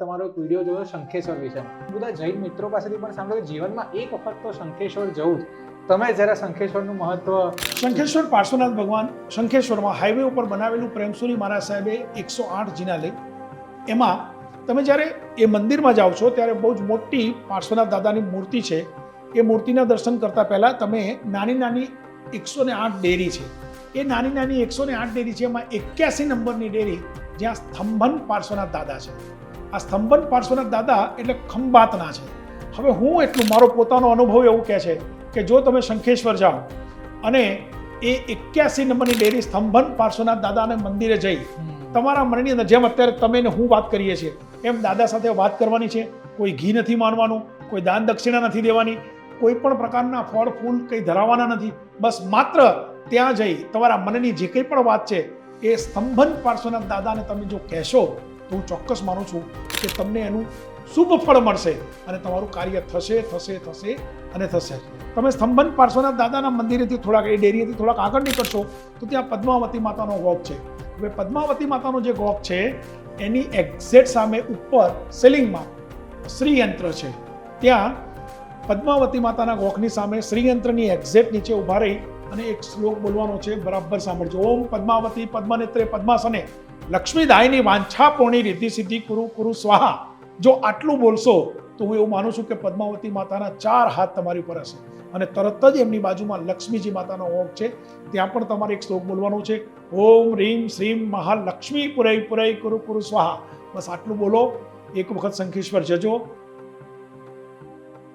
તમારો એક વિડીયો જોયો શંખેશ્વર વિશે. બધા જૈન મિત્રો પાસેથી પણ સાંભળ્યું કે જીવનમાં એક વખત તો શંખેશ્વર જવું જ. તમે જરા શંખેશ્વરનું મહત્વ. શંખેશ્વર પાર્શ્વનાથ ભગવાન શંખેશ્વરમાં હાઈવે ઉપર બનાવેલું પ્રેમસુરી મહારાજ સાહેબે 108 જિનાલય, એમાં તમે જ્યારે એ મંદિરમાં જાઓ છો ત્યારે બહુ જ મોટી પાર્શ્વનાથ દાદાની મૂર્તિ છે. એ મૂર્તિના દર્શન કરતાં પહેલાં તમે નાની નાની 108 ડેરી છે, એ નાની નાની 108 ડેરી છે, એમાં 81 નંબરની ડેરી જ્યાં સ્તંભન પાર્શ્વનાથ દાદા છે. આ સ્તંભન પાર્શ્વનાથ દાદા એટલે ખંભાતના છે. હવે હું એટલું મારો પોતાનો અનુભવ એવું કહે છે કે જો તમે શંખેશ્વર જાઓ અને એ 81 નંબરની ડેરી સ્તંભન પાર્શ્વનાથ દાદાને મંદિરે જઈ તમારા મનની અંદર, જેમ અત્યારે તમે ને હું વાત કરીએ છીએ એમ દાદા સાથે વાત કરવાની છે. કોઈ ઘી નથી માનવાનું, કોઈ દાન દક્ષિણા નથી દેવાની, કોઈ પણ પ્રકારના ફળ ફૂલ કંઈ ધરાવવાના નથી. બસ માત્ર ત્યાં જઈ તમારા મનની જે કંઈ પણ વાત છે એ સ્તંભન પાર્શ્વનાથ દાદાને તમે જો કહેશો તો હું ચોક્કસ માનું છું કે તમને એનું શુભ ફળ મળશે અને તમારું કાર્ય થશે થશે થશે અને થશે. તમે સ્તંભન પાર્શ્વનાથ દાદાના મંદિરેથી થોડાક, એ ડેરીએથી થોડાક આગળ નીકળશો તો ત્યાં પદ્માવતી માતાનો ગોખ છે. હવે પદ્માવતી માતાનો જે ગોખ છે એની એક્ઝેક્ટ સામે ઉપર સિલિંગમાં શ્રીયંત્ર છે. ત્યાં પદ્માવતી માતાના ગોખની સામે શ્રીયંત્રની એક્ઝેક્ટ નીચે ઊભા રહી અને એક શ્લોક બોલવાનો છે. બરાબર સાંભળજો. ઓમ પદ્માવતી પદ્મનેત્રે પદ્માસને લક્ષ્મીદાયની વાંછા પૂર્ણી રિદ્ધિ સિદ્ધિ કુરુ કુરુ સ્વાહા. જો આટલું બોલશો તો હું એવું માનું છું કે પદ્માવતી માતાના 4 હાથ તમારી ઉપર હશે અને તરત જ એમની બાજુમાં લક્ષ્મીજી માતાનો ગોખ છે. ત્યાં પણ તમારે એક શ્લોક બોલવાનો છે. ઓમ રીમ શ્રીમ મહાલક્ષ્મી પુરઈ પુરઈ કુરુ કુરુ સ્વાહા. બસ આટલું બોલો. એક વખત શંખેશ્વર જજો.